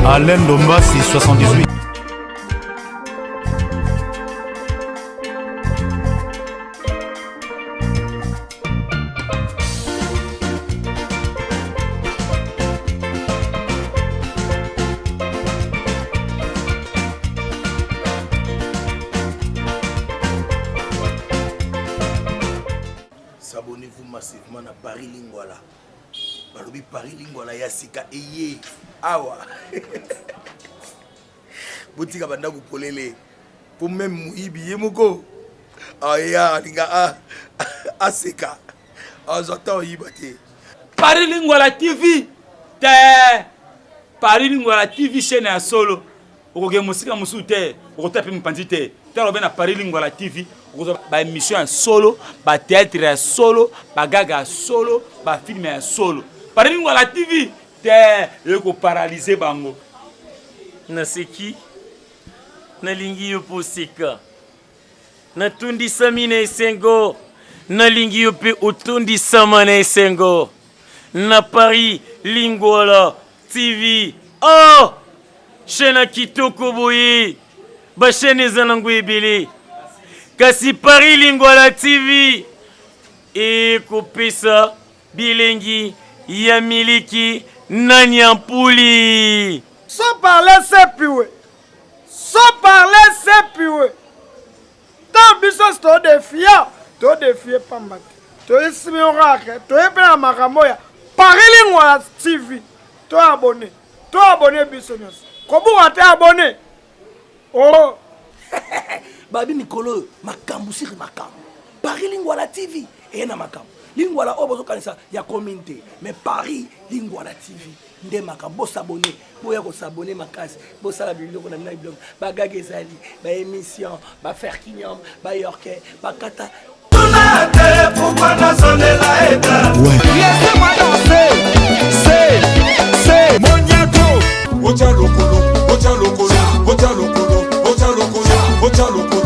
Alain Dombasi 78. Abonnez-vous massivement à Paris Lingwala. Balobi Paris Lingwala Yasika Eye. Awa. Boutika banda kupolele. Pour même Mouibi Yemoko. Aya linga Asika. Azata Yibate. Paris Lingwala TV. Te. Paris Lingwala TV chaîne à solo. Okoge musika musute. Okotape mpandite. Talo bena Paris Lingwala TV. Ba émission en solo, ba théâtre en solo, ba gaga en solo, ba film en solo. Par exemple, la TV, tu es paralysé bango. Na seki, na lingi yo posika. Na tundi samine sengo, na lingi yo pe utundi samane sengo. Na Paris Lingwala TV. Oh, chaîne kitoko boye, ba chaîne zanango ebele. Kasi Paris Lingwala TV et kopesa bilengi ya miliki na nyampuli. Sans parler c'est piwe. Sans parler c'est piwe. Tant bisos to défier pambate. To isimi orake, to epena makamoya. Paris Lingwala TV. To abonné bisonyos. Kobu ate abonné. Oh. Babi Mikolo, makambu siri makambu. Paris Lingwala TV, et na makambu. Lingwala obozo kanisa ya communauté, mais Paris Lingwala TV. Nde makambu, bo s'abonner, boya ko s'abonner makasi, bo sala biloko na blog, ba gagezali, ba émission, ba faire kinyam, ba yorke, ba kata. Tunate pourquoi na sonner la eta. Laissez-moi danser. C'est Moniaco. Ocha lokolo, ocha lokolo, ocha lokolo, ocha lokolo, ocha lokolo.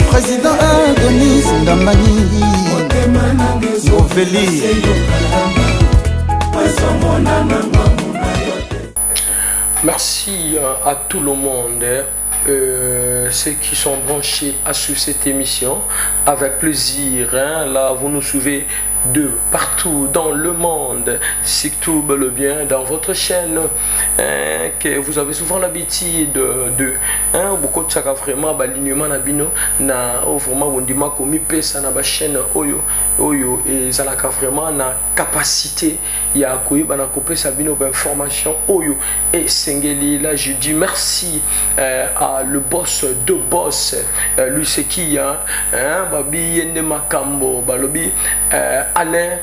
Président Adonis Ndamani Nouveli. Merci à tout le monde, ceux qui sont branchés à suivre cette émission avec plaisir. Là, vous nous suivez de partout dans le monde, surtout le bien dans votre chaîne que vous avez souvent l'habitude de beaucoup de ça vraiment l'alignement na bino na vraiment on dit ma komi pesa na ba chaîne oyo et ça la vraiment na capacité ya koyiba na kopesa bino ba information oyo et sengeli. Là je dis merci à le boss de boss lui c'est qui babi yende makambo balobi Alain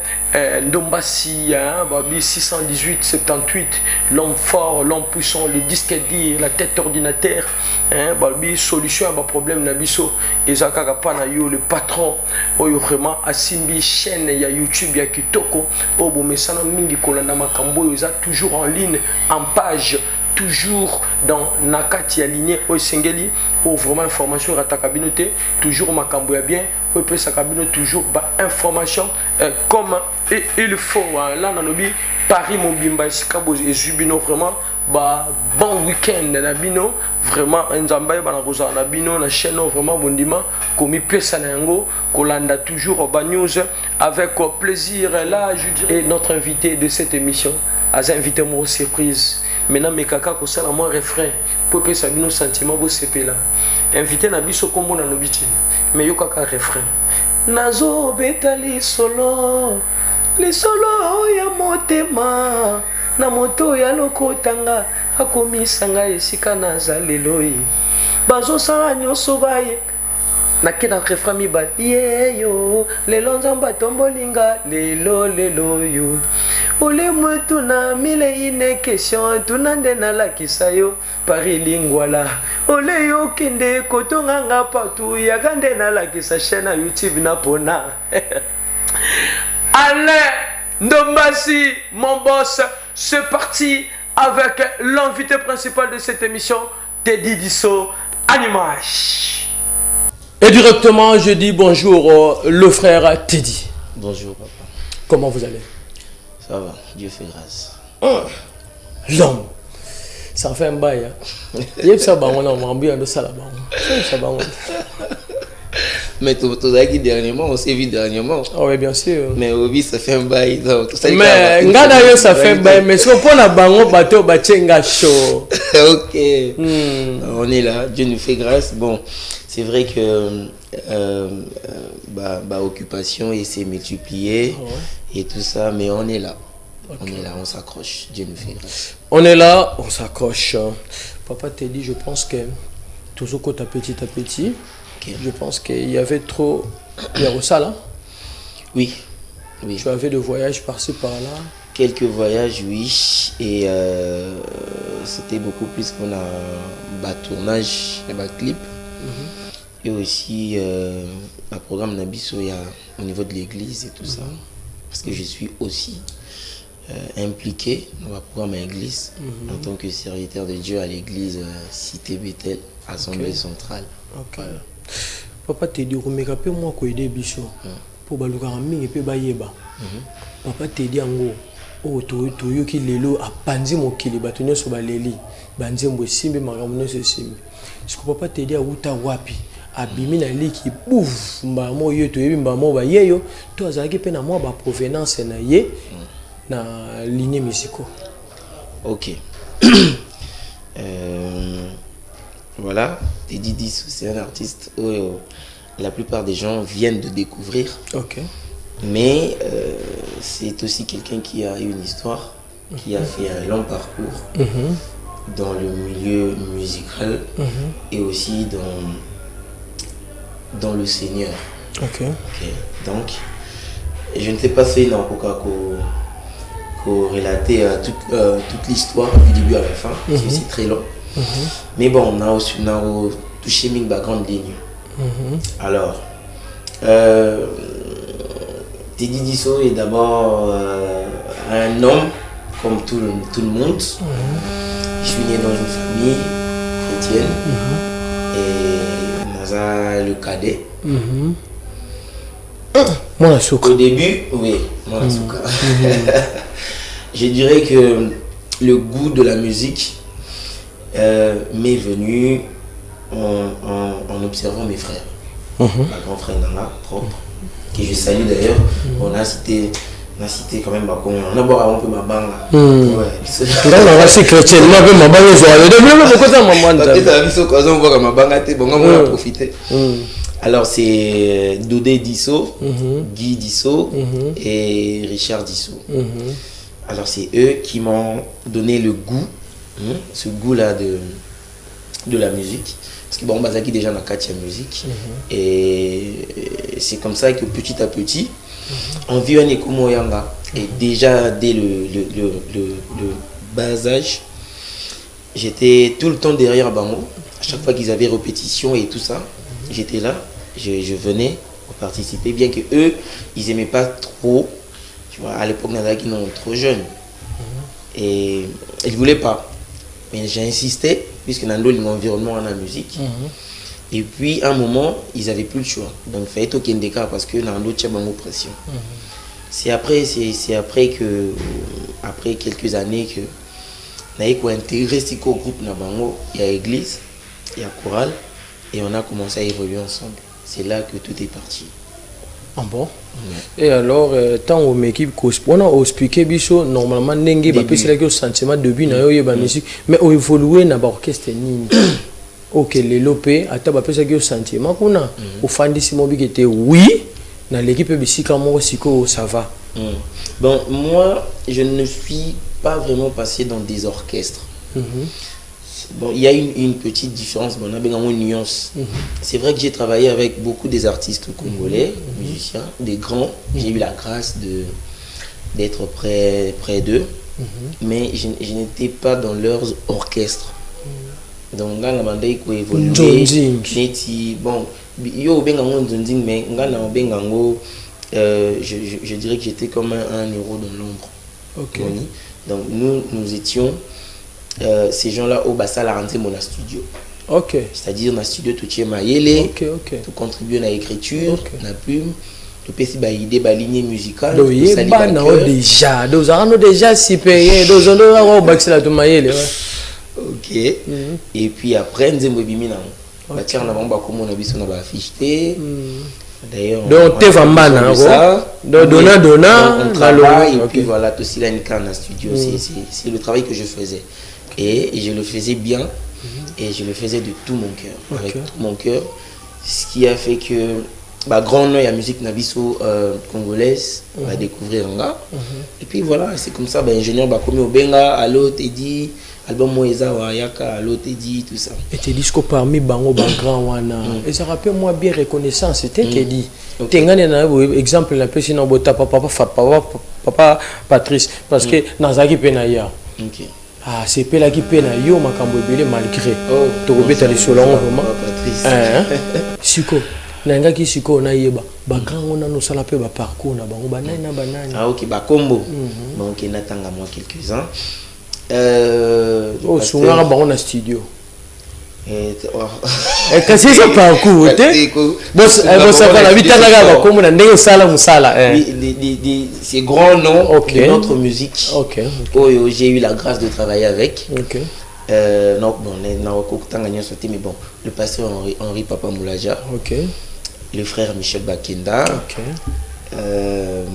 Dombasi, Babi 618 78, l'homme fort, l'homme puissant, le disque dire, la tête ordinateur, Babi solution à ma problème nabiso, Ezaka Kapana yo le patron, oyo vraiment asimbi chaîne ya YouTube ya Kitoko, obo mesana mingi kolanda makambo yo toujours en ligne, en page. Toujours dans Nakati aligné au Sengeli pour vraiment information à ta communauté toujours ma cambo bien ou peut sa cabine toujours bah information comme il faut là dans le Paris Mobimba Sikabo et Zubino vraiment bah bon week-end na bino vraiment nzamba ba na koza na bino na chaîne vraiment bondima komi pesa na yango kolanda toujours ba news avec plaisir. Là je dis et notre invité de cette émission a invité moi surprise. Maintenant mes kaka ko sala moi refrain pour que ça bino sentiment bo sepela invité na biso kombo na lobiti mais yo kaka refrain nazo betali solo li solo ya motema na moto ya lokotanga akomisanga esika na zaleloi bazo sala nyoso baye nakina refrain mi ba yeyo lelo nzamba tombolinga lelo yo ole mwetu na mile ine question tunande na lakisa yo Paris Lingwala ole yo kende kotonganga partout yakande na lakisa chaîne na YouTube na pona Alain Dombasi mon boss, c'est parti avec l'invité principal de cette émission Teddy Disso Animage. Et directement, je dis bonjour le frère Teddy. Bonjour papa. Comment vous allez? Ça va, Dieu fait grâce. L'homme, ça fait un bail. Il y a ça, on a bien de ça là-bas. Mais tout ça qui dernièrement, on s'est vu dernièrement. Ah oui, bien sûr. Mais Obi, ça fait un bail. Donc, tout ça, mais d'ailleurs, ça fait un bail. Mais si on prend la banque, bateau, batchenga chaud. Ok. On est là, Dieu nous fait grâce. Bon, c'est vrai que occupation et s'est multiplié et tout ça, mais on est là. Okay. On est là, on s'accroche. Dieu nous fait grâce. On est là, on s'accroche. Papa t'a dit, je pense que toujours côté petit à petit. Okay. Je pense qu'il y avait trop. Il y a ça là. Oui. Tu avais des voyages par-ci par-là. Quelques voyages, oui. Et c'était beaucoup plus qu'on a tournage et clip. Et aussi un programme Nabiso au niveau de l'église et tout ça. Parce que je suis aussi impliqué dans le programme à l'église en tant que serviteur de Dieu à l'église Cité Bethel, Assemblée centrale. Ok. Voilà. Papa te dit, moi ko aider biso pour baluka mingi pe bayeba. Papa te dit ango o to yoki lelo apanzi mokili batonyo so baleli banzembo simbe makambo so simbe. Ce que papa te dit uta wapi abimi na liki bouf mbamo yo to yebi mbamo ba yeyo to azaki pe na moi ba provenance na ye na ligne musicale. Ok. Voilà, Teddy Disso, c'est un artiste où la plupart des gens viennent de découvrir. Ok. Mais c'est aussi quelqu'un qui a une histoire, qui a fait un long parcours dans le milieu musical et aussi dans le Seigneur. Ok. Donc, je ne t'ai pas fait dans relater toute l'histoire du début à la fin, c'est aussi très long. Mais bon, on a touché une grande ligne. Alors, Teddy Disso est d'abord un homme comme tout le monde. Je suis né dans une famille chrétienne et Naza le cadet. Au début, oui, je dirais que le goût de la musique m'est venu en observant mes frères. Ma grand frère Nanga, propre, que je salue d'ailleurs. On a cité quand même on a boire un peu ma banga. Alors c'est Dodé Disso, Guy Disso et Richard Disso. Alors c'est eux qui m'ont donné le goût, ce goût-là de la musique. Parce que bon, Bazaki déjà dans la musique. Et c'est comme ça que petit à petit, on vit un écho moyanga. Et déjà dès le bas âge, j'étais tout le temps derrière Bango. À chaque fois qu'ils avaient répétition et tout ça, j'étais là, je venais pour participer. Bien que eux, ils n'aimaient pas trop. Tu vois, à l'époque, Nazaki non trop jeune. Et ils ne voulaient pas. Mais j'ai insisté, puisque Nando est l'environnement en la musique. Et puis, à un moment, ils n'avaient plus le choix. Donc, il fallait aucun décart parce que Nando tient beaucoup de pression. C'est après quelques années que Naïko a intégré ce groupe Nabango. Il y a l'église, il y a chorale, et on a commencé à évoluer ensemble. C'est là que tout est parti. Ah bon? Et alors, tant au équipe on a expliqué biso normalement n'engue ba pesi le sentiment début na yo ba musique mais au évoluer na ba orchestre nini. OK les lopé ata ba pesi le sentiment kuna au fandisi mobi qui était oui na l'équipe bisika mo siko ça va. Bon moi je ne suis pas vraiment passé dans des orchestres. Bon, il y a une petite différence, mais on a bien une nuance. C'est vrai que j'ai travaillé avec beaucoup des artistes congolais, musiciens, des grands. J'ai eu la grâce d'être près d'eux, mais je n'étais pas dans leurs orchestres. Donc, là, on a évolué. Bon, je dirais que j'étais comme un héros dans l'ombre. Okay. Donc, nous étions... ces gens-là au Bassal a rentré mon studio. Ok. C'est-à-dire dans le studio tout tient maïele, Ok, ok. tout contribuer à l'écriture, Ok. la plume, tout peut aussi idée, lignée musicale. Donc il y a déjà, donc on déjà si payé, donc on doit baxer la tout maïele. Ok. Et puis après nzembo bimina. Bâtir na bamba comme on a biso na ba affiché. D'ailleurs, donc t'es vraiment ça. Donc donna on travaille et puis voilà tout aussi là dans le studio, c'est le travail que je faisais et je le faisais bien et je le faisais de tout mon cœur, avec tout mon cœur, ce qui a fait que grand nom la musique nabiso congolaise va découvrir un gars et puis voilà, c'est comme ça ingénieur comme au benga allo te dit album Moïsa Wayaka allo te dit tout ça et te disco parmi bango grand wana et ça rappelle moi bien reconnaissance c'était que dit tengane na exemple na pesi na bota papa Patrice parce que nazaki pena ya ah c'est pela ki pena yo makambo ebele malgré to kobeta les solongo vraiment siko nanga ki siko na yeba grand wana no sala pe ba parcours na bango banani na banani ah OK combo donc natanga moi quelques-uns souvent on a studio et quand c'est ça parcours c'est grand nom de notre musique j'ai eu la grâce de travailler avec donc bon mais bon le pasteur Henri Papa Moulaja le frère Michel Bakenda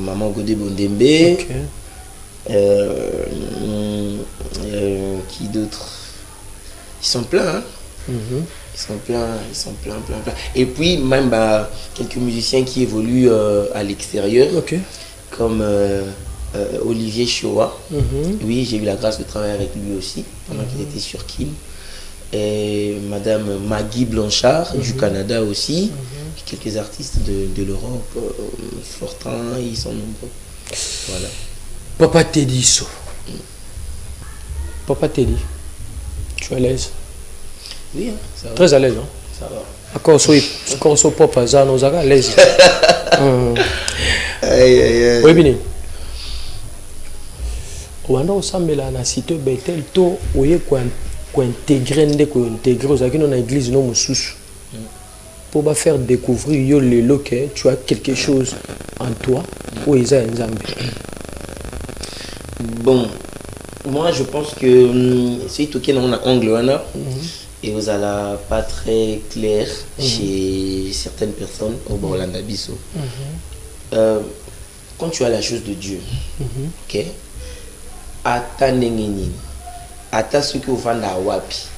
maman Godé Bondembe qui d'autres ils sont pleins ils sont pleins et puis même quelques musiciens qui évoluent à l'extérieur comme Olivier Choa oui j'ai eu la grâce de travailler avec lui aussi pendant qu'il était sur Kim et madame Maggie Blanchard du Canada aussi quelques artistes de l'Europe Fortin ils sont nombreux voilà. Papa Teddy So. Papa Teddy, tu es à l'aise? Oui, ça va. Très à l'aise, hein? Ça va. Encore so papa Zano Zaga à l'aise. Oui, bien. Wanda osambela na cité Bethel to oye ko intégrer aux akino na église no mususu. Pour ba faire découvrir yo lelo que tu as quelque chose en toi ou isa nzambe. Bon, moi je pense que c'est tout qui est dans angle et vous allez pas très clair chez certaines personnes au Borlanda Bisso. Quand tu as la chose de Dieu, ok, ata nengeni, ata ce que vous vendez à wapi,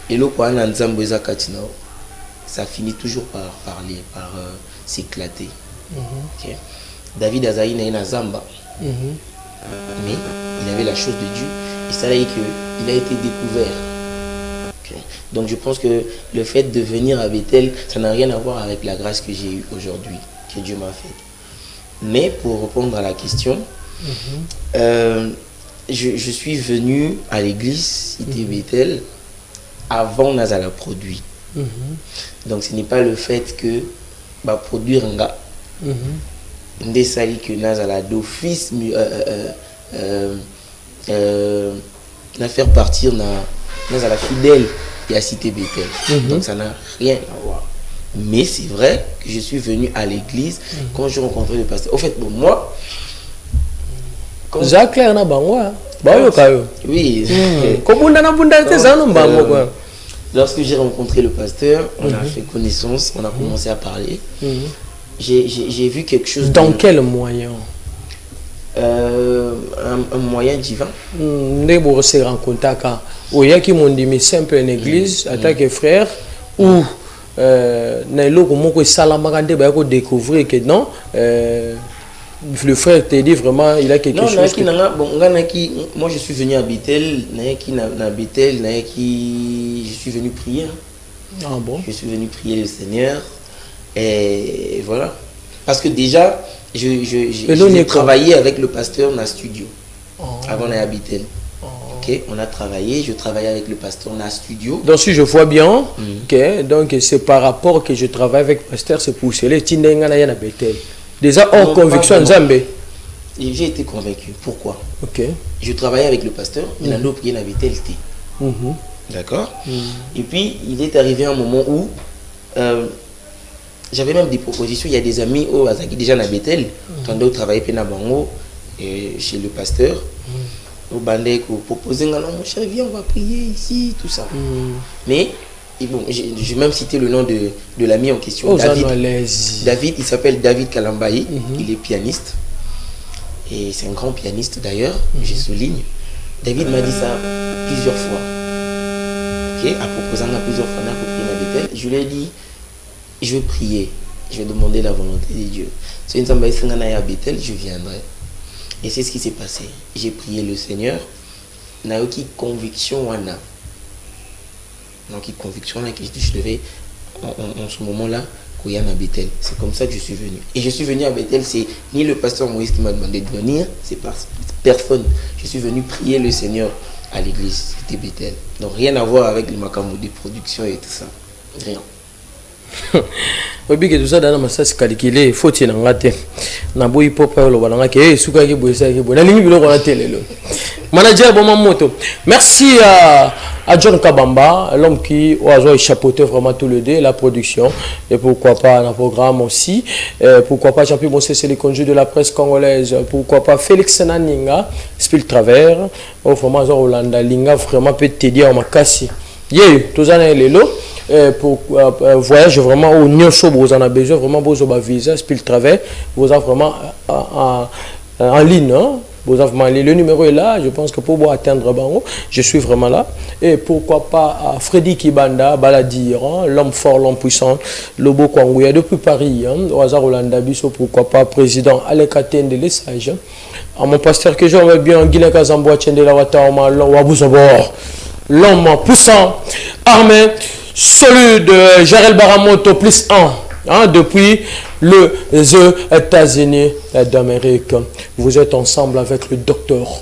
et le quoi na nzambo ezakati nao, ça finit toujours par parler, par s'éclater. Ok, David Azaï na zamba. Mais il avait la chose de Dieu et ça a été qu'il a été découvert. Donc je pense que le fait de venir à Bethel, ça n'a rien à voir avec la grâce que j'ai eue aujourd'hui, que Dieu m'a faite. Mais pour répondre à la question, je suis venu à l'église Cité Bethel avant Nazala produit. Donc ce n'est pas le fait que produire un gars. Ndé sali que Nazala d'office na faire partir Nazala fidèle et à Cité Bethel. Donc ça n'a rien à voir. Mais c'est vrai que je suis venu à l'église quand j'ai rencontré le pasteur. Au fait, bon, moi... Jacques Claire na banwa. Oui. Lorsque j'ai rencontré le pasteur, on a fait connaissance, on a commencé à parler. J'ai vu quelque chose. Dans quel moyen? Un moyen divin. Nebo se rencontra quand oyaki mondimi simple en église attaque frère ou na eloko moko salamaka nde ba ko découvrir que non le frère te dit vraiment il a quelque chose. Moi je suis venu à Bethel, je suis venu prier. Ah bon? Je suis venu prier le Seigneur. Et voilà. Parce que déjà, j'ai travaillé avec le pasteur dans le studio. Avant d'aller à Bethel. Ok, on a travaillé, je travaillais avec le pasteur dans le studio. Donc si je vois bien, ok, donc c'est par rapport que je travaille avec le pasteur, c'est pour cela que tu Bethel. Déjà hors conviction en Zambé. J'ai été convaincu. Pourquoi? Ok. Je travaillais avec le pasteur, mais on a prié à Bethel. D'accord. Et puis, il est arrivé un moment où j'avais même des propositions. Il y a des amis qui déjà à Bethel, quand ils travaillaient à Bango, chez le pasteur. Au bandé, proposer, non, mon cher, viens, on va prier ici, tout ça. Mais, et bon, j'ai même cité le nom de l'ami en question, David, il s'appelle David Kalambayi, il est pianiste. Et c'est un grand pianiste d'ailleurs, je souligne. David m'a dit ça plusieurs fois. Ok, à proposant plusieurs fois pour prier à Bethel. Je lui ai dit, je vais prier, je vais demander la volonté de Dieu. Si une à Bethel, je viendrai. Et c'est ce qui s'est passé. J'ai prié le Seigneur. N'a aucune conviction wana. Conviction là que je devais en ce moment-là couiller à Bethel. C'est comme ça que je suis venu. Et je suis venu à Bethel. C'est ni le pasteur Moïse qui m'a demandé de venir. C'est personne. Je suis venu prier le Seigneur à l'église. C'était Bethel. Donc rien à voir avec le macambo de production et tout ça. Rien. Obi que tout ça dans ma sas calculé faut tirer en raté na boy pop lo balanga ke suka ki boy sa ki boy na lingi bilo ko télé lo manager bon moto. Merci à John Kabamba, l'homme qui a chapeauté vraiment tout le dé, la production et pourquoi pas un programme aussi, pourquoi pas Jean-Pierre Bossé, c'est les conjus de la presse congolaise, pourquoi pas Félix Naninga, Spill Travers, vraiment Rolanda Linga vraiment peut t'aider à ma casse. Yeah, tous en les lots. Pour voyage vraiment au Nyonso, vous en avez besoin vraiment besoin de visa, Spill Travers, vous avez vraiment en ligne. Hein? Vous avez le numéro est là, je pense que pour vous atteindre Bango, je suis vraiment là. Et pourquoi pas Freddy Kibanda, Baladir, hein? L'homme fort, l'homme puissant, Lobo Kwangouya depuis Paris, hein? Au hasard Rolanda Bisso, pourquoi pas président Alekatende de l'Essage. Hein? À mon pasteur que j'aimerais bien, Guinée Kazamboa, Tchendela Wataoma, l'homme puissant, armé, celui de Jarel Baramoto plus 1. Hein, depuis les États-Unis d'Amérique. Vous êtes ensemble avec le docteur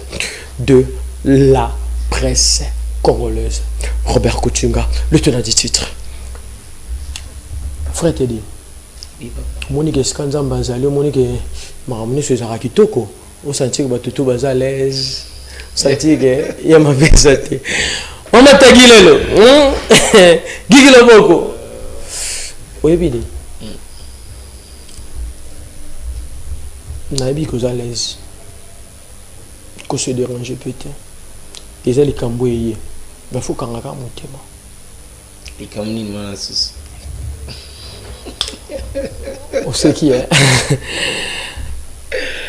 de la presse congolaise, Robert Coutunga, le tenant du titre. Frère Teddy, Monique Skanza Mbazali, Monique Maramuni Suzara Kitoko, on sentit que Batutu Baza à l'aise, on sentit que y a ma visite. On m'a tagué là, Guigui Loboko. Oui, bien. Nabi que à l'aise, que se déranger peut-être. Ils ont les cambouillés, mais il faut qu'on regarde mon thème. Les cambouillés non assis. On sait qui est.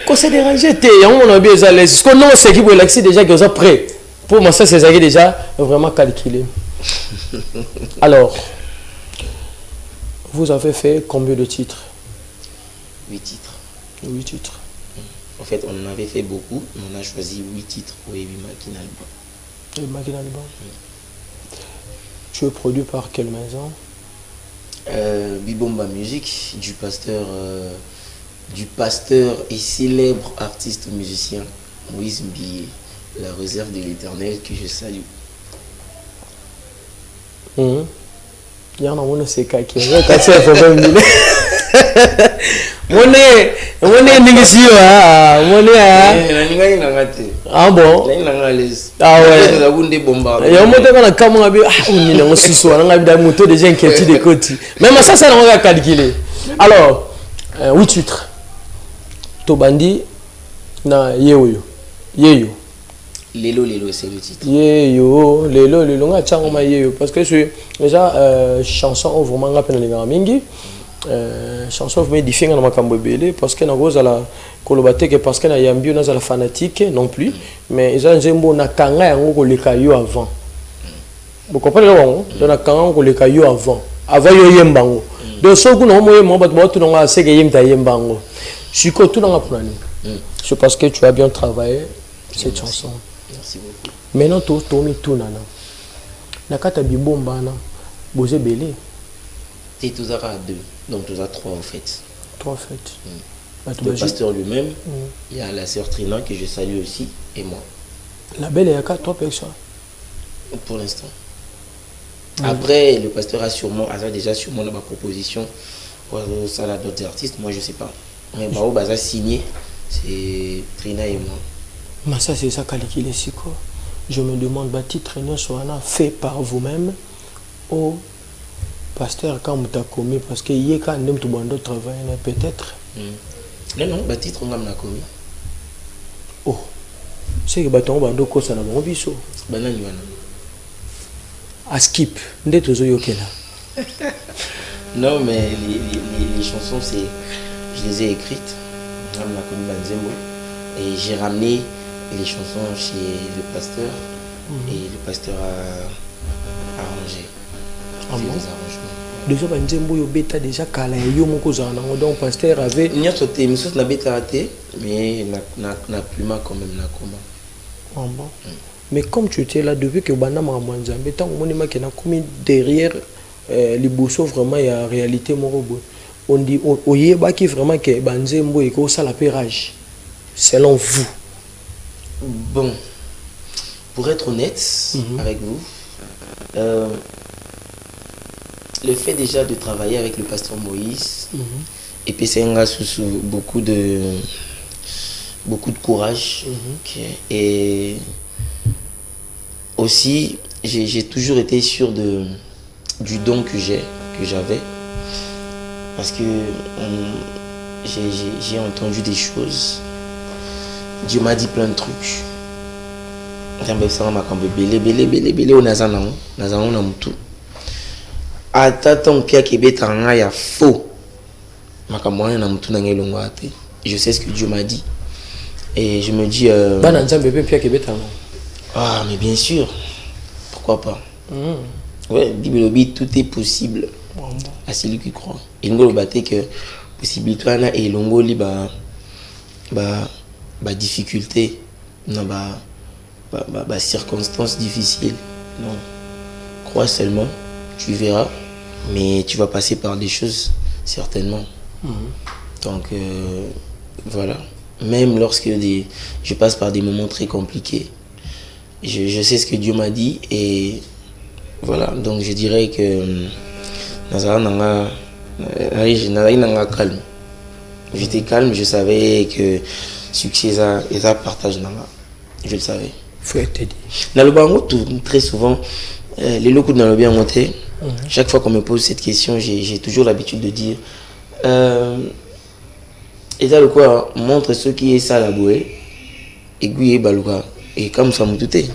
Qu'on se déranger, on a bien à l'aise. Ce qu'on a c'est qui pour l'accès déjà qu'ils sont prêts. Pour moi ça c'est déjà vraiment calculé. Alors, vous avez fait combien de titres? 8 titres. 8 titres. En fait, on en avait fait beaucoup, mais on a choisi 8 titres pour Ebi Makinalba. Ebi Makinalba. Tu es produit par quelle maison? Bibomba Music, du pasteur et célèbre artiste musicien Moïse Mbié, la réserve de l'Éternel que je salue. Il y en a un qui ah bon? Ah ouais. Même ça, ça n'a pas calculé. Alors, 8 titres. Tobandi na Yeyo. Lelo, c'est le titre. Yeyo, Lelo, parce que c'est déjà chanson vraiment rappelé les gars mingi. Chanson mais différent dans ma cambobélé parce que na goza la kolobateke parce que na yambi na la fanatique non plus mais ils ont nzembo na kanga yango ko leka yo avant. Vous comprenez non? Na kanga ko leka yo avant yo yembango. Donc so ku no moye mo bat bo tu nga seke yemta yembango. Siko tu nga plani. C'est parce que tu as bien travaillé cette chanson. Merci beaucoup. Maintenant to mi tout nana. Na kata bibomba na boze belé. Et tous à 2, donc tous à 3 en fait. 3 en fait. Le pasteur lui-même, il y a la sœur Trina que je salue aussi, et moi. La belle est à 3 personnes. Pour l'instant. Après, le pasteur a déjà sûrement ma proposition pour ça là d'autres artistes, moi je sais pas. Mais Bao Baza signé, c'est Trina et moi. Mais ça c'est ça calculé c'est quoi? je me demande, titre soit fait par vous-même au pasteur quand vous avez commis, parce que y a quand même tout le monde travaille, peut-être. Non, titre on a commis. Oh, c'est que bâton bando ko ça na bon biso. Banani wana. À skip, ndé tozo yokela. Non, mais les chansons, je les ai écrites. On a connu Banzembo. Et j'ai ramené les chansons chez le pasteur. Et le pasteur a arrangé. Ah bon? Des arrangements. Déjà Banzembo yo bêta déjà kala yo moko za na donc pasteur avait Nya soté misos na bêta raté, mais na pluma quand même na combat. Ah bon? Mais comme tu étais là depuis que Bana Mamanzambe, tant que mon qui n'a commis derrière les bossos vraiment il y a réalité morobo. On dit au yeba qui vraiment que Banzembo et que ça la pérage. Selon vous. Bon, pour être honnête avec vous, le fait déjà de travailler avec le pasteur Moïse et puis c'est un sous beaucoup de courage. Et aussi j'ai toujours été sûr du don que j'avais, parce que j'ai entendu des choses. Dieu m'a dit plein de trucs. Je sais ce que Dieu m'a dit. Et je me dis... ah, mais bien sûr. Pourquoi pas? Ouais, tout est possible à celui qui croit. Et nous avons que possibilité et longo li difficulté, non circonstances difficiles. Non, crois seulement, tu verras, mais tu vas passer par des choses certainement. Donc voilà. Même lorsque je passe par des moments très compliqués, je sais ce que Dieu m'a dit et voilà. Donc je dirais que calme. J'étais calme, je savais que succès et ça partage nanga. Je le savais. Dans le bango, très souvent, les locaux dans le bien monté. Chaque fois qu'on me pose cette question, j'ai toujours l'habitude de dire et là le quoi montre ce qui est ça la bouée et guié balouka et comme ça m'outé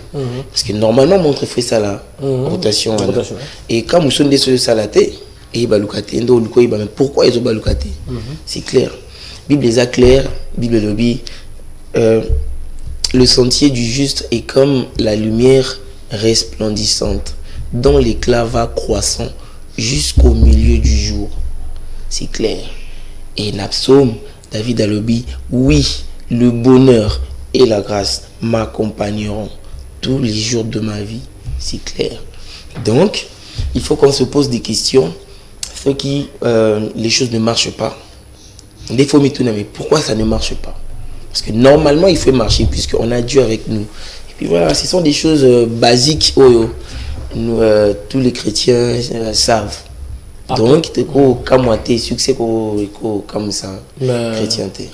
parce que normalement montre fait ça la rotation et comme sont des choses salaté et baloukaté ndo luko iba mais pourquoi ils ont baloukaté c'est clair. Bible les a clair, Bible lobby le sentier du juste est comme la lumière resplendissante dont l'éclat va croissant jusqu'au milieu du jour. C'est clair. Et Napsaume, David a lobby, oui, le bonheur et la grâce m'accompagneront tous les jours de ma vie. C'est clair. Donc, il faut qu'on se pose des questions. Ceux qui, les choses ne marchent pas. Des fois, mais pourquoi ça ne marche pas? Parce que normalement, il faut marcher puisqu'on a Dieu avec nous. Et puis voilà, ce sont des choses basiques. Nous, tous les chrétiens savent. Donc, comme succès comme ça, chrétienté.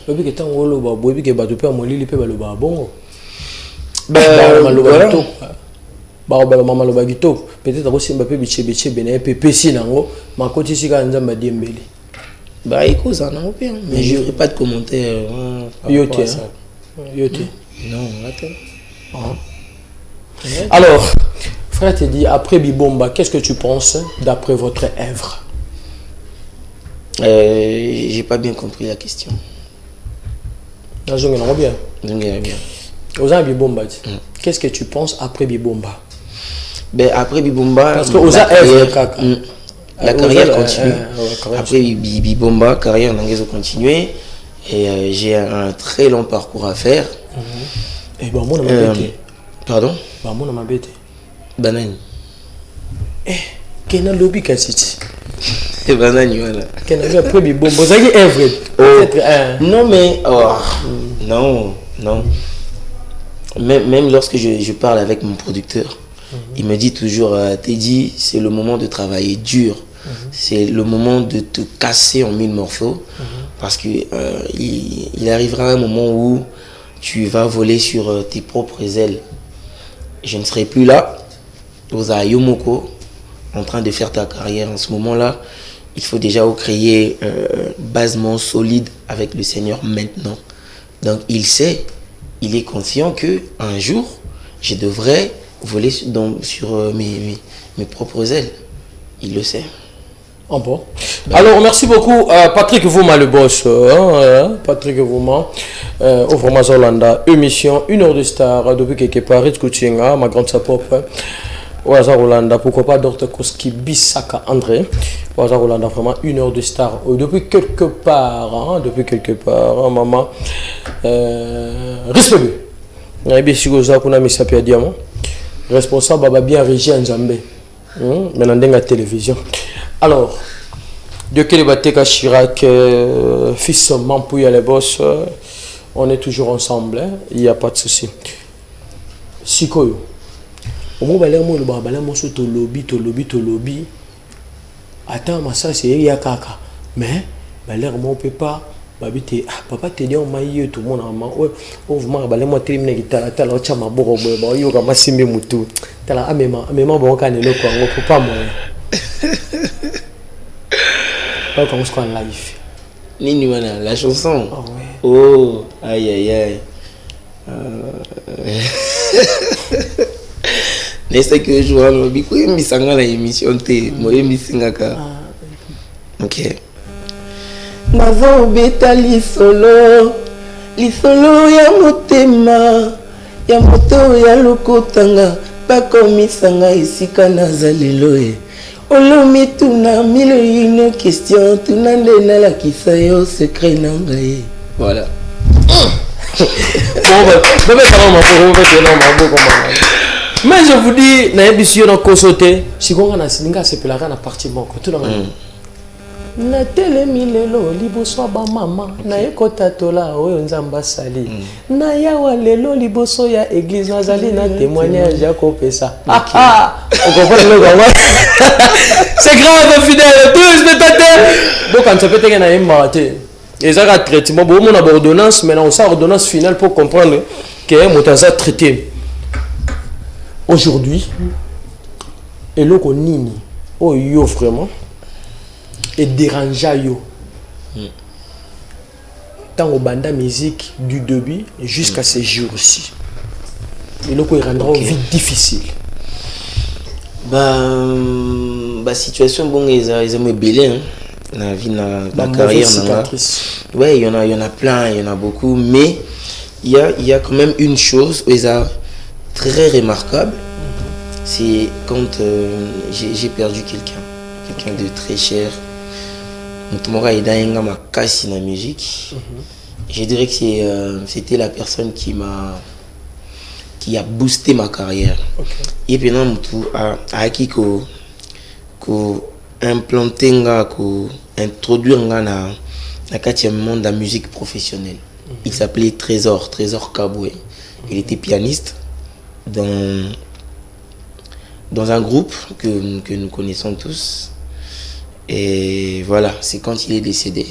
Bah écoute, ça n'a pas, mais je ne ferai pas de commentaires. Non, attends. Alors, frère te dit, après Bibomba, qu'est-ce que tu penses d'après votre œuvre? J'ai pas bien compris la question. Bien. Bibomba, qu'est-ce que tu penses après Bibomba? Ben après Bibomba, parce que œuvre, la carrière continue. Après Bibomba, carrière n'a continué et j'ai un très long parcours à faire. Et ben moi on pardon? Bah moi m'a bête. Banani. Kena lobby kasiti. Et banani voilà. Kena après Bibomba, ça qui est vrai. Peut-être non mais non. Même lorsque je parle avec mon producteur, il me dit toujours Teddy, c'est le moment de travailler dur. C'est le moment de te casser en 1000 morceaux parce que il arrivera un moment où tu vas voler sur tes propres ailes. je ne serai plus là. Oza Yomoko, en train de faire ta carrière en ce moment-là, il faut déjà créer basement solide avec le Seigneur maintenant. Donc il sait, il est conscient que un jour, je devrais voler sur mes propres ailes. Il le sait. Ah bon. Alors, merci beaucoup, Patrick Vouma, le boss. Patrick Vouma, au vraiment Zolanda, émission 1 heure de star depuis quelque part. Rich Kuchinga, ma grande sapop. Waza Rolanda, pourquoi pas Dr. Koski Bissaka André. Waza Rolanda, vraiment 1 heure de star. Depuis quelque part, maman. Respect. Naïbi Sigoza, Kuna Misapia Diamant. Responsable, Baba bien régi en Zambé. Maintenant, dans la télévision. Alors, de Kélébateka Chirac, fils Mampouya les boss, on est toujours ensemble, hein? Il n'y a pas de souci. Sikoyo, au moment où on lobby, attends, ma ça c'est Yakaka, mais on peut pas. Papa te dit on m'a eu tout le monde en main. Oh, vous m'avez moi terminé guitare, t'as la chama boro boy, yo kama simbe mutu. T'as la amema bon canelo quoi, on peut pas moi. Pas comme ce qu'on live. Nini wana la chanson. Ah ouais. Oh, aïe aïe aïe. N'est-ce que je vois le bico misanga la émission te, moi misingaka. OK. Nazo beta lisolo ya motema ya moto ya lokotanga bakomisanga esika nazalelo e olomi tuna mille une question tuna ndena la kisa yo secret nangaye. Voilà. Mais je vous dis, na émission na kosote, si on a singa se pelaka na partie moko tout le monde. Na telemi lelo liboso ba mama na ekota tola oyo nzamba sali na yawa lelo liboso ya église nazali na témoignage ya kopesa. On comprend le gars. C'est grave fidèle tous les spectateurs. Donc quand ça peut être na emate et ça traitement bon on a ordonnance maintenant on sort ordonnance finale pour comprendre que motaza traité aujourd'hui et loko nini oh yo vraiment et dérangeant yo. Tant au banda musique du début jusqu'à ces jours-ci. Et là, il rendra une vie difficile. Bah situation bon ils ont belé hein. La vie la carrière ouais, il y en a plein, il y en a beaucoup mais il y a quand même une chose où ils ont très remarquable. C'est quand j'ai perdu quelqu'un de très cher. Ma musique. Je dirais que c'était la personne qui a boosté ma carrière. Et puis non, a qui ko implanter introduire dans le monde de la musique professionnelle. Il s'appelait Trésor Kaboué. Il était pianiste dans un groupe que nous connaissons tous. Et voilà, c'est quand il est décédé.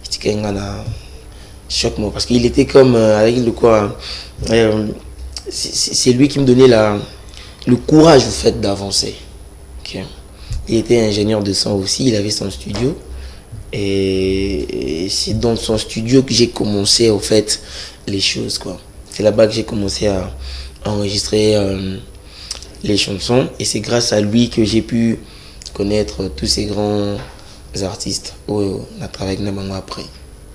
C'était quand même un choc parce qu'il était comme avec le quoi. C'est lui qui me donnait le courage au fait d'avancer. Okay. Il était ingénieur de son aussi, il avait son studio. Et c'est dans son studio que j'ai commencé au fait les choses quoi. C'est là-bas que j'ai commencé à enregistrer les chansons. Et c'est grâce à lui que j'ai pu connaître tous ces grands artistes où on a travaillé avec nous après.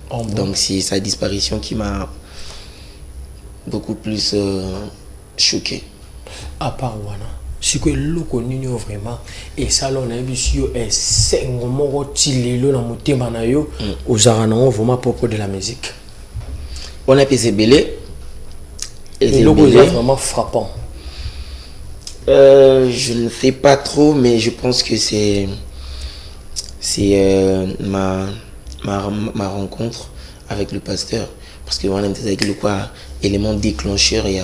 Oh bon. Donc c'est sa disparition qui m'a beaucoup plus choqué. À part voilà, si que le connu vraiment et ça l'on a vu sur et c'est un moment tilé dans mon thème na yo aux arana vraiment propos de la musique. On a passé belé et le est vraiment frappant. Je ne sais pas trop, mais je pense que c'est ma rencontre avec le pasteur. Parce que voilà, avec le quoi, élément déclencheur, il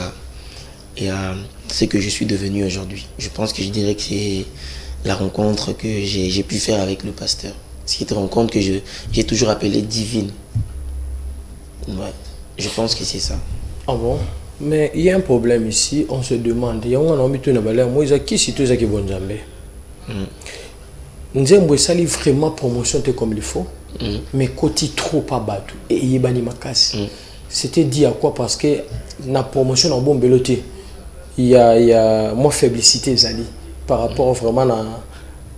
y a ce que je suis devenu aujourd'hui. Je pense que je dirais que c'est la rencontre que j'ai pu faire avec le pasteur. C'est une rencontre que j'ai toujours appelée divine. Ouais, je pense que c'est ça. Ah bon? Mais il y a un problème ici, on se demande, il y a un homme qui est qui si tu es qui bon jamais. Nous avons vraiment promotion comme il faut, mais côté trop pas battu et il y a bani makasi. C'était dit à quoi parce que la promotion en bon beloté, il y a moins faiblité Zali par rapport vraiment à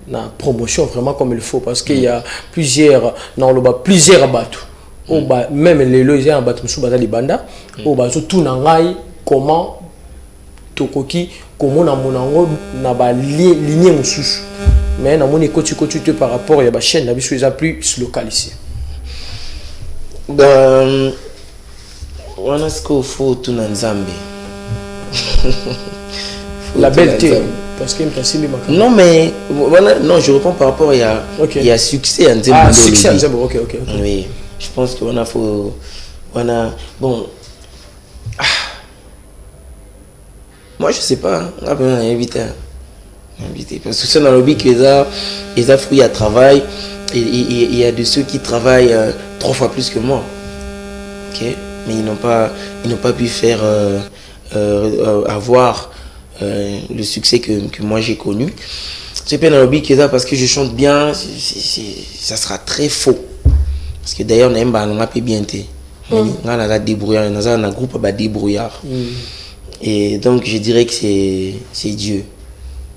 la promotion vraiment comme il faut parce qu'il y a plusieurs bateaux. Même les loisirs en bateau sous bazali banda, au bateau tout n'angai comment tokoki comment na monango na ba ligne mususu. Mais na moni côté par rapport à la chaîne la biso est plus local ici. On a ce qu'il faut tout dans Zambie. La belleté. Parce que non, mais voilà, non, je réponds par rapport il y a succès en Zambie. Succès en Zambie, ok. Oui, je pense qu'on a faut. Bon. Moi, je sais pas. On a besoin d'inviter. Parce que c'est dans le lobby qu'ils ont fruit à travail. Il y a de ceux qui travaillent 3 fois plus que moi. Ok? Mais ils n'ont pas pu faire avoir le succès que moi j'ai connu. C'est pas dans le lobby qu'ils ont parce que je chante bien. Ça sera très faux. Parce que d'ailleurs, on a peu bien été. On a débrouillard. On a un groupe à débrouillard. Et donc, je dirais que c'est Dieu.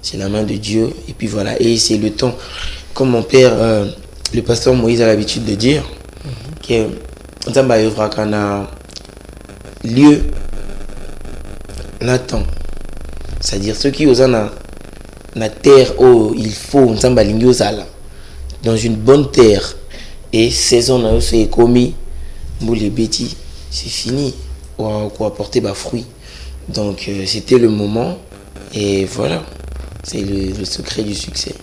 C'est la main de Dieu. Et puis voilà. Et c'est le temps. Comme mon père, le pasteur Moïse a l'habitude de dire, que on a lieu, temps. C'est-à-dire ceux qui osent na terre où il faut, dans une bonne terre. Et saison c'est commis, les bêtis, c'est fini. Ou apporter des fruits. Donc c'était le moment. Et voilà. C'est le secret du succès.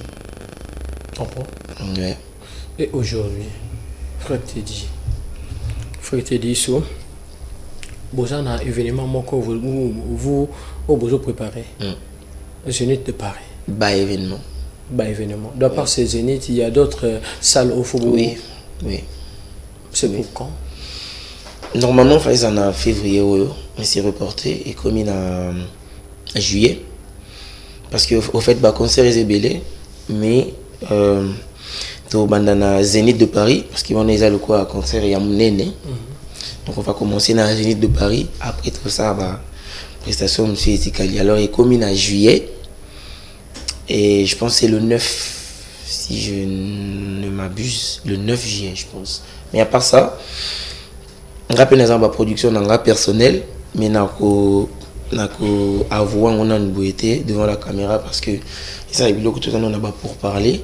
Ouais. Et aujourd'hui, frère Teddy, vous avez un événement que vous préparez. Zénith de Paris. Bas événement. De part ces Zénith, il y a d'autres salles au Faubourg. Oui. C'est pour quand? Normalement, il fallait en février, mais c'est reporté et comme il en juillet. Parce que au fait, le concert est belé, mais dans Zénith de Paris, parce qu'ils vont le quoi concert et à mon aîné. Donc on va commencer dans la Zénith de Paris. Après tout ça, prestation M. Etikali. Alors il est commis en juillet. Et je pense que c'est le 9, si je ne m'abuse, le 9 juillet, je pense. Mais à part ça, on rappelle dans la production dans le personnel, mais on a une beauté devant la caméra parce que ça est beaucoup tout on a pour parler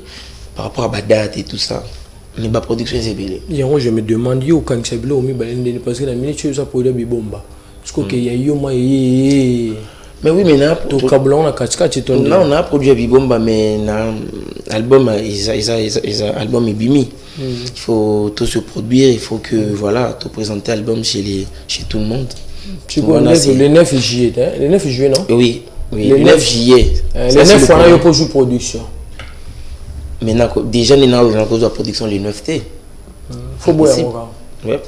par rapport à la date et tout ça. Mais la production est belle. Je me demande quand c'est belle parce que la minute tu as produit bibomba. Parce que y a mais oui, mais là on a produit bibomba mais l'album album est bimi. Il faut tout se produire, il faut que voilà, tout présenter l'album chez tout le monde. Tu vois le 9 juillet, le 9 juillet non? Oui, le 9 juillet. Le 9 on a pour jouer production. Mais déjà nous avons la production le 9T. Faut boire. Ouais.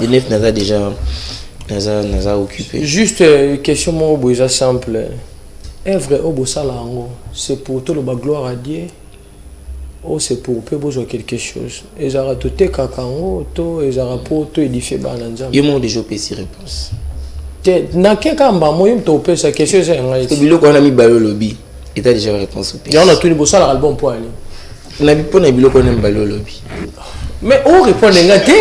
Le 9 nous a déjà occupé. Juste question moi boisa simple. Œuvre au bosala ngo, c'est pour tout le gloire à Dieu. Oh, c'est pour besoin quelque chose. Et ça a tout été cacango, tout et ça a pour tout édifier bananza. Il m'a déjà pesé réponse. Na keka mba moi me topé sa question c'est un. C'est bilo qu'on a mis balo lobby. Et t'as déjà réponse au pays. Il y en a tout le bossa l'album pour aller. Na bi pona bilo qu'on aime balo lobby. Mais on répond négatif.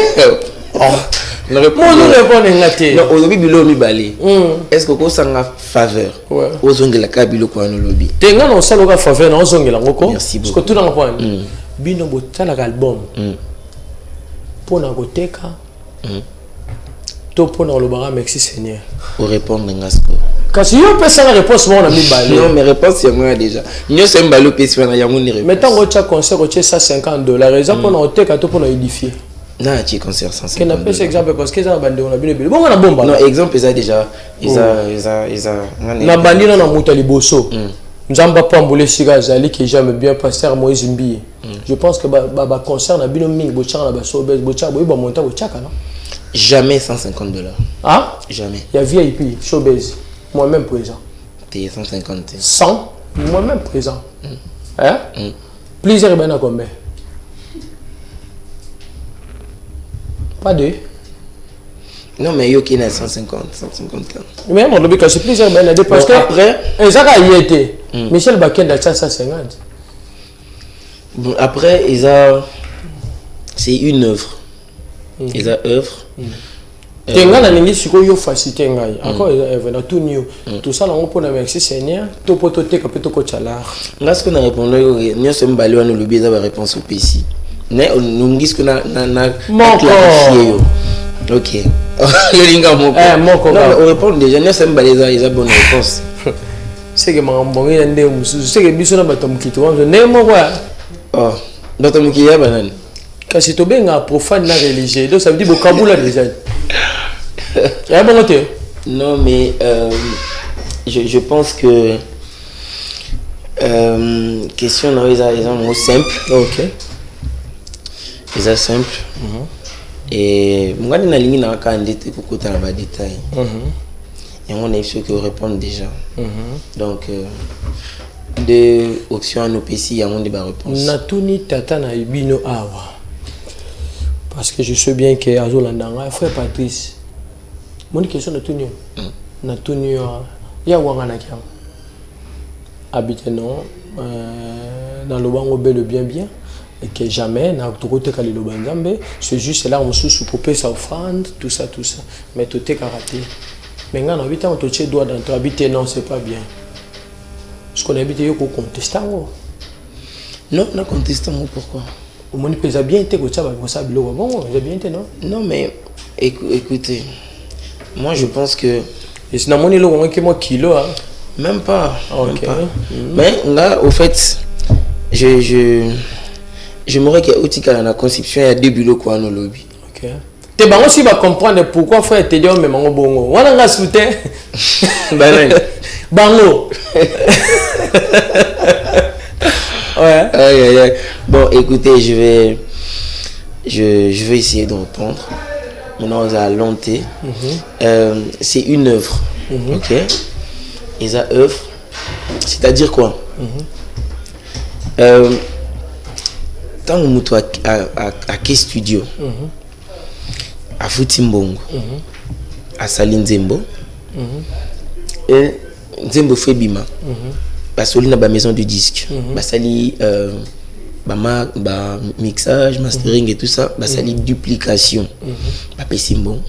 On répond négatif. Non, au lobby bilo mi balé. Est-ce que ça a faveur? Ouais. Aux ongles la kabilo qu'on a lobby. Tenga non ça le faveur non aux ongles la ngoko. Merci beaucoup. Parce que tout dans le point. Bino botala album. Pour na goteka. To pour na le bara merci Seigneur. Pour répondre ngasko. Quand si on peut ça la réponse moi on a mis balé. Non, mais réponse c'est moi déjà. Nous sommes balo pesi na yango ni réponse. Mais tant que tu as concert tu ça $50 raison pour na oteka to pour na édifier. Non, tu concert $150. Qu'est-ce qu'on appelle exemple parce que ça bande on a bien bon on a bomba. Non, exemple ça déjà ils na bandi na muta liboso. Nzamba pambole siga zali que j'aime bien pasteur Moïse Mbi. Je pense que ba concert na bino mingi bo tchana ba so bo tcha bo ba monta bo tchaka non. Jamais $150. Ah? Jamais. Il y a VIP, showbiz. Moi-même présent. T'es 150. 100, moi-même présent. Hein? Plusieurs ben à combien? Pas deux. Non, mais yo qui est à 150, 150K. Mais mon lobby, c'est plusieurs ben à deux. Parce que après, ça a été. Michel Bakken a 150. Bon, après, c'est une œuvre. Ils ont œuvre. Tenga na ningi siko yo facilité ngai. Encore na tout new. Tout ça là on peut na merci Seigneur. To poto te kapito ko chalar. Là ce qu'on a répondu, nous sommes balé on le biais d'avoir réponse au PC. Ne nous dit ce qu'on a clarifié. OK. Yolinga moko. Non, on répond déjà nous sommes balé ils ont bonne réponse. C'est que mambongi ndé mususu. C'est que biso na batom kitwa. Ne mo quoi. Oh, batom kiya banane. Kasi to benga profane na religieux. Donc ça veut dire vocabulaire déjà. Non, mais je pense que question non, ils ont un mot simple. Ok. Ils sont simple. Et moi, je n'ai pas de détails. Et on est sûr qu'ils répondent déjà. Donc, deux options à nos PC, il y a un débat réponse. Natuni tata na ibino awa. Parce que je sais bien que Azolandanga, frère Patrice. Mon question de Tunio. Na Tunio, il y a Wangana qui habite non dans le bango bel bien et que jamais n'a tout côté qu'à l'Obanzambe. C'est juste là on sous couper sa offrande, tout ça. Mais tout est karaté. Mais quand on habite on te doigt dans ton habiter non c'est pas bien. Ce qu'on habite yo contestant. Non, non contestant pourquoi? Au moins il a bien été que ça va ça bon, il a bien été non? Non mais écoutez. Moi, je pense que... Et c'est mon élo qui moi kilo hein. Même pas. Ok. Même pas. Mais là, au fait, je m'aurais qu'il y a aussi dans la conception, il y a deux bulots quoi dans le lobby. Ok. T'es bon aussi va comprendre pourquoi frère te dit mais mon bongo. On a soutien. Bango. Ouais. Aïe. Bon, écoutez, je vais essayer de répondre. Maintenant, on a lonté. C'est une œuvre. Ok. Et ça œuvre, c'est-à-dire quoi? Quand on est à K Studio, à Futimbongo, à Saline Zembo, et Zembo fait Bima, parce qu'on a la maison du disque, Sali mixage, mastering et tout ça, Sali duplication, Simbon,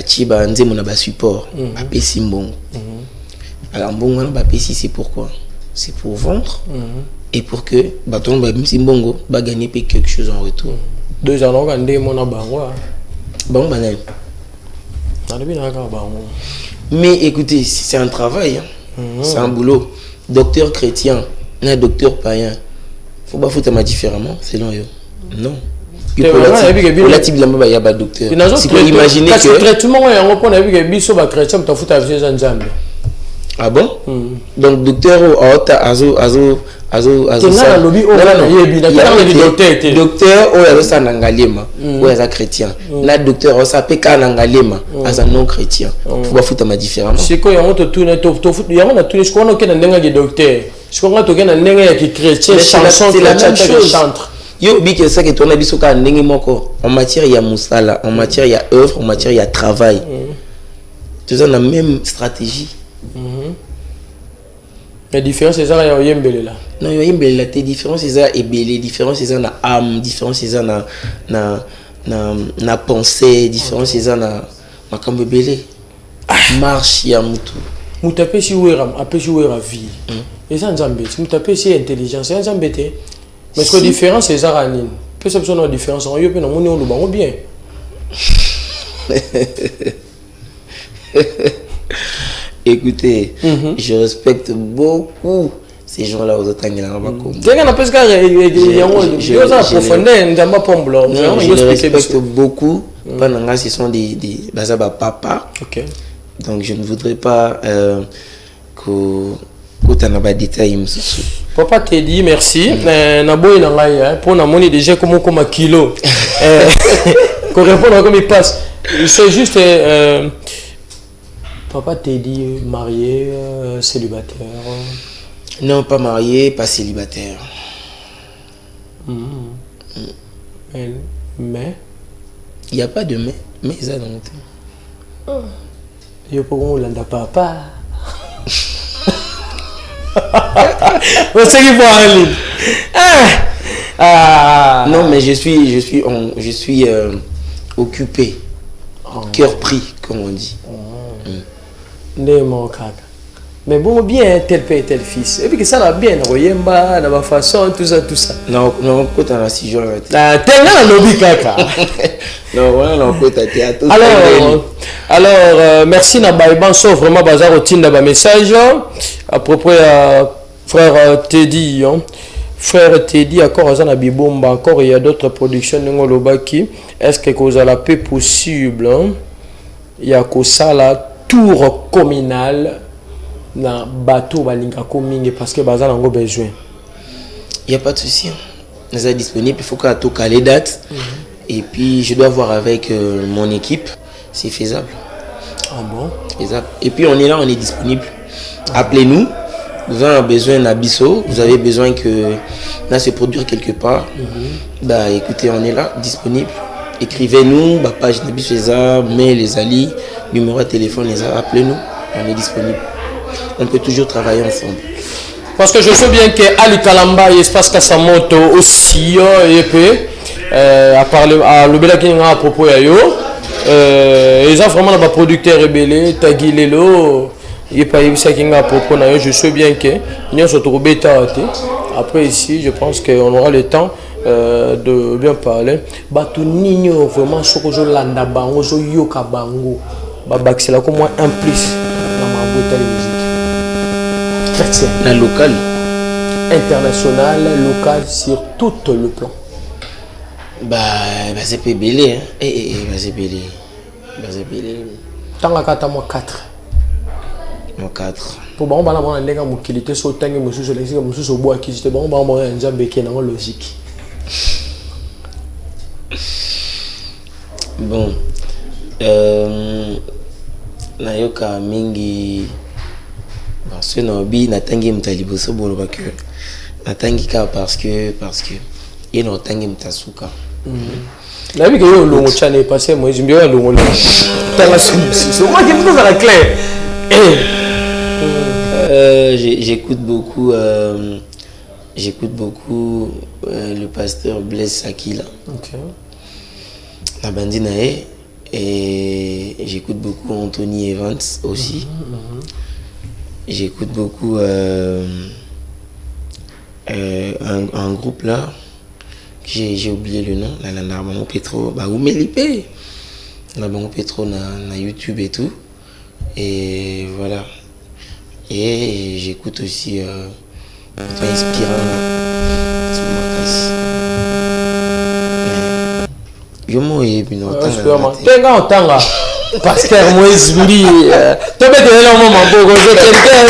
Chiba Nzemo na support, Simbon. Alors bon, c'est pourquoi? C'est pour vendre et pour que Simbongo va gagner quelque chose en retour. 2 ans, on a gagné mon bango. Bon, banal. Mais écoutez, c'est un travail, c'est un boulot. Docteur chrétien, un docteur païen. Faut pas foutre ma différemment, selon eux. Non. C'est pour imaginer que traitement on a vu que biso ba chrétien tu foutre avec les gens. Ah bon? Donc docteur docteur ou ça nangalema ou ça chrétien. Là docteur ça peut ka nangalema as un non chrétien. Faut pas foutre ma différemment. C'est quoi on te tourne to foot ya on a tourné ce qu'on a que ndenga de docteur. Ce qu'on a to que ndenga qui chrétien chanson c'est la même chose. Yo bi que ça que ton abiso ka ndenga moko en matière il y a musala, en matière il y a œuvre, en matière il y a travail. Tout ça la même stratégie. La différence c'est ça il y a yembele là. Non, il y a yembele la différence c'est ça et belé, différence c'est ça na âme, différence c'est ça na pensée, différence c'est ça na makambo belé. Marche ya mutu. Mutape si ouera, ape si ouera vie. Et ça nzambe, mutape si intelligence, c'est nzambe té. Mais ce que différence c'est ça ranine. Peut ça besoin de différence en yo pe na moni on le bango bien. Écoutez, je respecte beaucoup ces gens-là aux autres années. Je respecte beaucoup. Ce sont des papas. Donc je ne voudrais pas que tu aies des détails. Papa te dit merci. Pour na moni déjà comme kilo. pour répondre comme il passe. C'est juste... papa t'a dit marié, célibataire. Non, pas marié, pas célibataire. Mais il n'y a pas de mais ça dans le temps. Je peux vous l'entendre papa. Vous savez qu'il faut aller. Non, mais je suis occupé, cœur pris, comme on dit. Mais bon, bien tel père et tel fils. Et puis que ça va bien, Royemba, dans ma façon, tout ça. Non, quand on a 6 jours. Tel là, lobby kaka. Non, voilà, non, quand tu as tout. Alors, merci Nabaïban, sauf vraiment bazar au team d'un message à propos à frère Teddy. Frère Teddy, encore à Bibomba, encore il y a d'autres productions de Ngolobaki. Est-ce que vous avez la paix possible? Il y a que ça là, tour communal. Na bateau balinga komingi parce que bazar nango besoin. Il y a pas de souci. Nous sommes disponibles, il faut qu'à tout caler date. Et puis je dois voir avec mon équipe, c'est faisable. Ah bon? Faisable. Et puis on est là, on est disponible. Appelez-nous. Vous avez besoin d'Abisso, vous avez besoin que là se produire quelque part. Bah écoutez, on est là, disponible. Écrivez-nous, bah, page Nabisso faisable, mail les alliés, numéro de téléphone les appelez-nous, on est disponible. On peut toujours travailler ensemble. Parce que je sais bien que Ali Kalamba et Espace Kasamoto aussi et puis à parler à l'Obélakinga à propos de yo ils ont vraiment un producteur rebelle Tagilelo et pas ça qui à propos de yo. Je sais bien que nous sommes trouvés tard. Après ici je pense qu'on aura le temps de bien parler. Batu nino vraiment ce que je landa bango je yoka bango c'est là comme moi un plus dans ma boîte de musique. La locale, international, local sur tout le plan. Bah c'est belé, hein. C'est belé. Tant que moi 4. Moi 4. Pour bon bala moi ndenge mukilité so tangi mususu lexi mususu bois qui c'était bon ba moi nzambe qui na logique. Bon. Nayoka mingi parce que Nobi natangi mtaliboso boloba que natangi ka parce que il no tangi mtasuka. Na bi que yo longo chane passé moi je bien longo là. Tala c'est moi qui me la clé. J'écoute beaucoup le pasteur Blaise Sakila. OK. La bandinae et j'écoute beaucoup Anthony Evans aussi. J'écoute beaucoup un groupe là, j'ai oublié le nom, la Bango Petro, bah Oumelipé, la Bango Petro na YouTube et tout, et voilà. Et j'écoute aussi inspirant yo mo et puis non tanga Pasteur Moïse Buri, tu peux te donner un moment pour quelqu'un.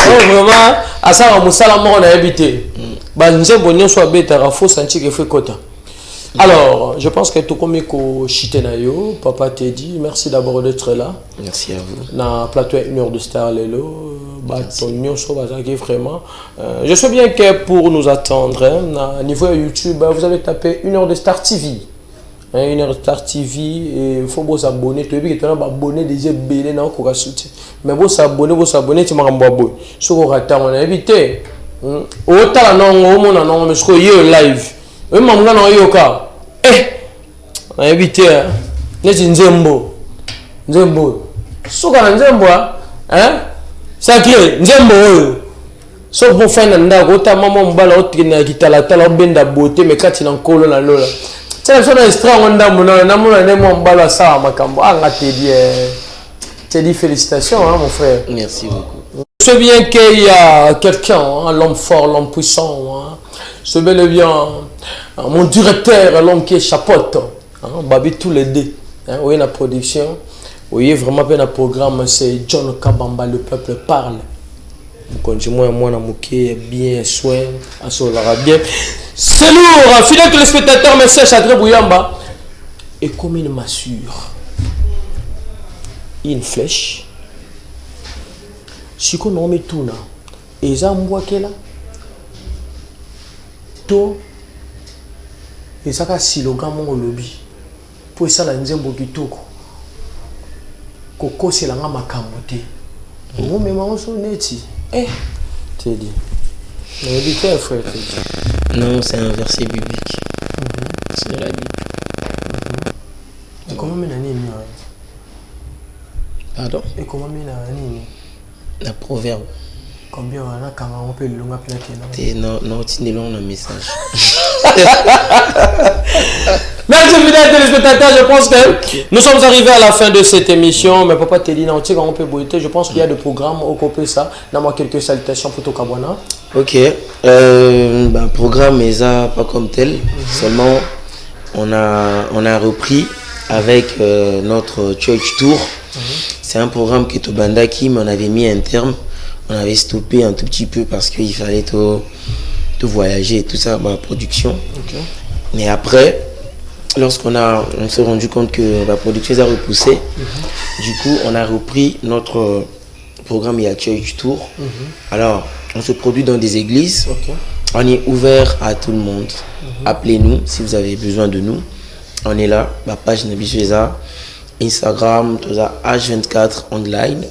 Vraiment, à ça, on a habité. Nous soit bête à faux sentir que fait quota. Alors, je pense que tout comme Chitenayo, papa t'a dit, merci d'abord d'être là. Merci à vous. Dans le plateau 1 heure de Star Lelo, vraiment. Je sais bien que pour nous attendre, au niveau YouTube, vous avez tapé 1 heure de Star TV. 1 heure de Star TV et il faut vous abonner. Tu veux que tu as abonné déjà belé dans le soutien. Mais vous abonner, tu m'as abonné. Si vous ratez, on a évité. Autant non, mais ce que vous live. Oui, maman, non, yoka. On a évité. Nzembo. Soka nzembo, hein? Sacré, nzembo. Sauf pour faire un ndagota, maman mbala otina kitala tala benda beauté, mais quand il en colle la lola. C'est ça un strong ndambo na mona ne mo mbala sa makambo. Anga te dit félicitations, hein, mon frère. Merci beaucoup. Je sais bien qu'il y a quelqu'un, hein, l'homme fort, l'homme puissant. Hein. Je bel et bien mon directeur, l'homme qui est chapote. Hein, Babi tous les deux. Hein, oui, la production. Oui, vraiment bien le programme, c'est John Kabamba, le peuple parle. Continuez moi na moké bien soin à solara bien. C'est lourd, fidèles téléspectateurs, merci à Chadré Bouyamba. Et comme il m'assure, une flèche. Si on met tout là, et ça m'voit qu'elle a tout, et ça a silogan mon lobby. Pour ça la nzembo kitoko. Koko c'est la ngama kamote. Moi même on son neti. Tu dis. Mais dit frère. Non, c'est un verset biblique. C'est de la Bible. Et comment mena nini? Pardon? Et comment mena nini? La proverbe. Combien on a quand on peut le long plaquer là? Non, tu n'es long le message. Merci fidèles téléspectateurs, je pense que nous sommes arrivés à la fin de cette émission. Mais papa te dit, non, tu sais comment on peut boiter. Je pense qu'il y a des programmes au copé ça. Donne-moi quelques salutations pour Tokabwana. Ok. Programme ESA pas comme tel. Seulement, on a repris avec notre Church Tour. C'est un programme qui est au Bandaki, mais on avait mis un terme. On avait stoppé un tout petit peu parce qu'il fallait tout voyager et tout ça, ma production. Okay. Mais après, lorsqu'on s'est rendu compte que la production a repoussé, du coup, on a repris notre programme à Church Tour. Alors, on se produit dans des églises. Okay. On est ouvert à tout le monde. Appelez-nous si vous avez besoin de nous. On est là, la page Nabishweza, Instagram, tout ça, H24 online,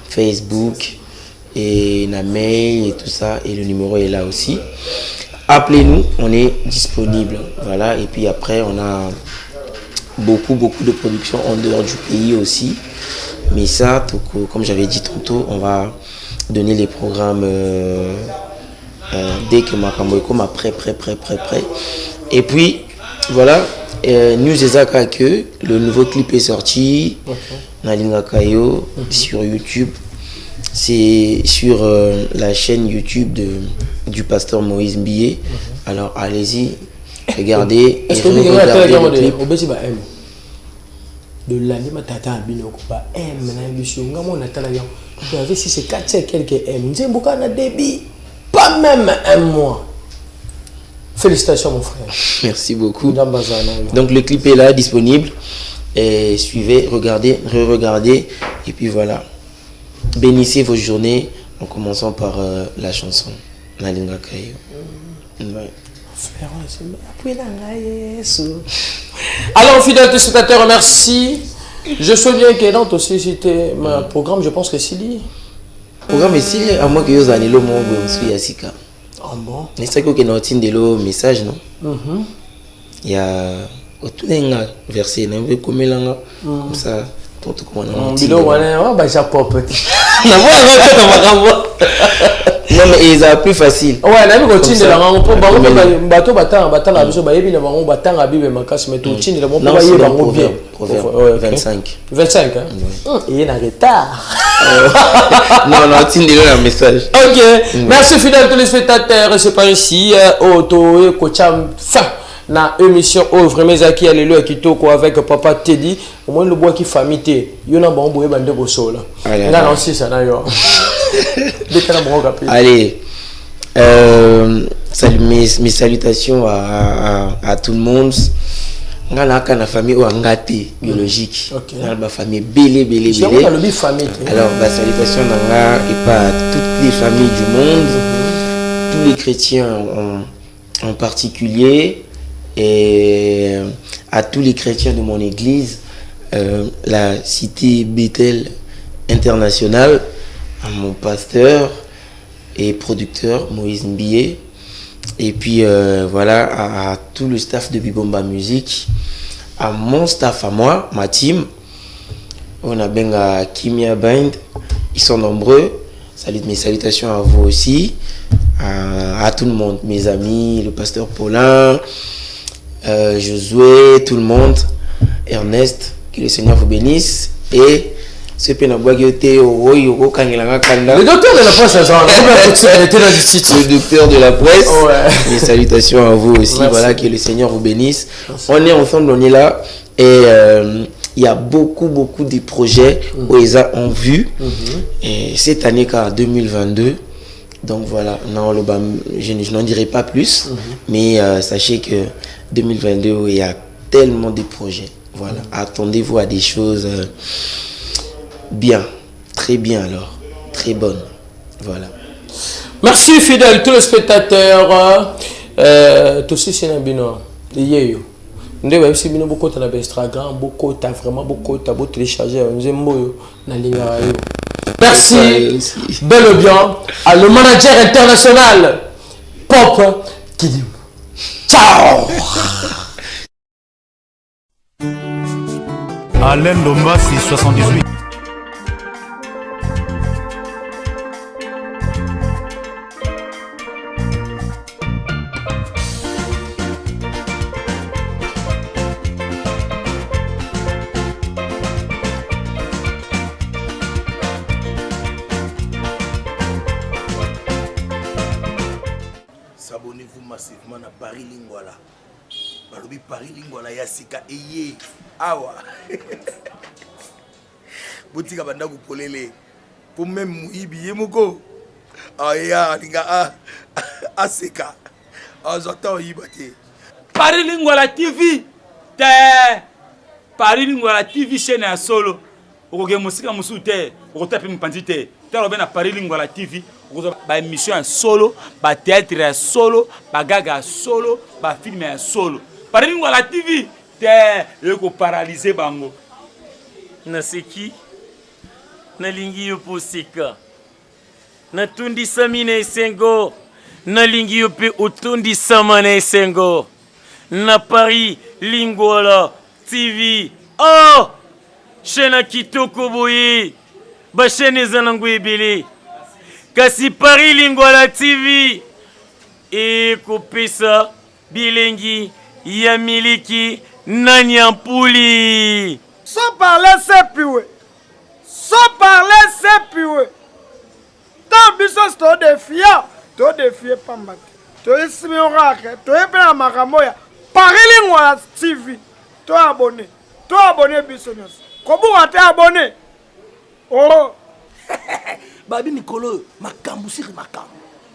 Facebook et la mail et tout ça. Et le numéro est là aussi. Appelez-nous, on est disponible. Voilà, et puis après, on a beaucoup de productions en dehors du pays aussi. Mais ça, comme j'avais dit tantôt, on va donner les programmes dès que Makambo est comme prêt. Et puis, voilà, News Ezaka que le nouveau clip est sorti. Nalinga Kayo sur YouTube. C'est sur la chaîne YouTube du pasteur Moïse Mbié. Alors allez-y, regardez. Est-ce que vous regardez le clip? De l'année, ma tata a bien occupé. Maintenant, monsieur, on a talent. Tu avais si c'est 4 quelques M. Nous avons beaucoup de débit. Pas même un mois. Félicitations, mon frère. Merci beaucoup. Donc le clip est là, disponible. Et suivez, regardez, re-regardez. Et puis voilà. Bénissez vos journées en commençant par la chanson Nalinga Kayo. Alors, fidèles téléspectateurs, merci. Je souviens que dans ton c'était mon programme, je pense que c'est lui. Programme ici, à moi que vous avez le mot de Yassika. Ah bon? Mais c'est que nous avons un message, non? Il y a tout un verset, comme ça. Non mais ils ont plus facile. Ouais, là nous continue de la rencontre. Bateau battant biso ba yebi na bango batanga bibe makasi mais tout tine le bon ba yebi bango bien. Proverbe 25. 25 hein. Il est en retard. Non, tine le message. OK. Merci fidèles téléspectateurs, c'est par ici auto coacham fin. Na émission vraiment Zaki Alléluia Kitoko avec papa Teddy au moins le bois qui famité yona bon boye bande bosola là non si ça na yo allez salut mes salutations à tout le monde nga la famille ou ngati biologique la famille belé alors la salutation nanga et pas toutes les familles du monde, tous les chrétiens en particulier. Et à tous les chrétiens de mon église, la cité Bethel internationale, à mon pasteur et producteur Moïse Mbié, et puis voilà à tout le staff de Bibomba Musique, à mon staff à moi, ma team, on a Benga Kimia Bind, ils sont nombreux. Salut, mes salutations à vous aussi, à tout le monde, mes amis, le pasteur Paulin. Josué, tout le monde, Ernest, que le Seigneur vous bénisse. Et ce que nous avons le docteur de la presse, le docteur de la presse. Mes salutations à vous aussi. Merci. Voilà, que le Seigneur vous bénisse. Merci. On est ensemble, on est là. Et il y a beaucoup de projets où ils ont vu. Et cette année, car 2022, Donc voilà, non, je n'en dirai pas plus, mais sachez que 2022, il y a tellement de projets. Voilà, attendez-vous à des choses bien, très bien alors, très bonnes. Voilà. Merci fidèles téléspectateurs. Tout ceci c'est Nabino. Yeyo. Nous devons aussi bien beaucoup de Instagram, beaucoup de vraiment beaucoup de télécharger. Nous aimons na linga. Merci. Bel et bien à le manager international Pop Kidim. Ciao. Alain Dombassi 78. Abonnez-vous massivement à Paris Lingwala. Balobi Paris Lingwala Yasika Eye. Awa. Boutika banda kupolele. Pour même Mouibi Yemoko. Aya linga Aseka. J'entends Yibate. Paris Lingwala TV. Paris Lingwala TV chaîne à solo. Okoge musika musute. Okotape mpandite. Talo bena Paris Lingwala TV. Ba émission en solo, ba théâtre en solo, ba gaga en solo, ba film en solo. Par exemple, la TV, il faut paralyser bango. Naseki, na lingi yo posika. Na tundi samine sengo, na lingi yo pe utundi samane sengo. Na Paris Lingwala TV. Oh, chaîne kitoko boye, ba chaîne zanango ebele. Kasi Paris Lingwala TV ekopesa bilengi ya miliki na Nyampuli. Sans parler sepiwe. Sans parler sepiwe. Tant biso sto defia, to defie pambaki. To isimi orake, to epena makamoya. Paris Lingwala TV. To abonné. To abonné biso nyos. Kobu ate abonné. Oh. Babi Nicolo, makambu siri makambu.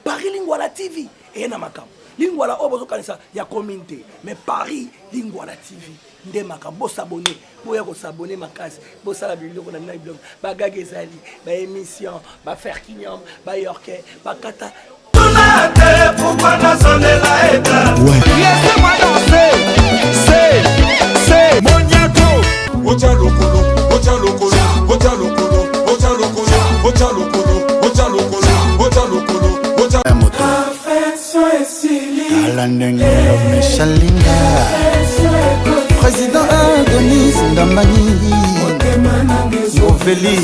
Paris Lingwala TV, et na makambu. Lingwala obozo kanisa ya communauté, mais Paris Lingwala TV. Nde makambu, bo s'abonner, bo ya ko s'abonner makasi, bo sala biloko na mina blog, ba gagezali, ba émission, ba faire kinyam, ba yorke, ba kata. Tunate pourquoi na sonner la état. Laissez-moi danser. C'est Moniaco. Ocha lokolo, ocha lokolo, ocha lokolo, ocha lokolo, ocha lokolo. Président Adonis Ndambani Noveli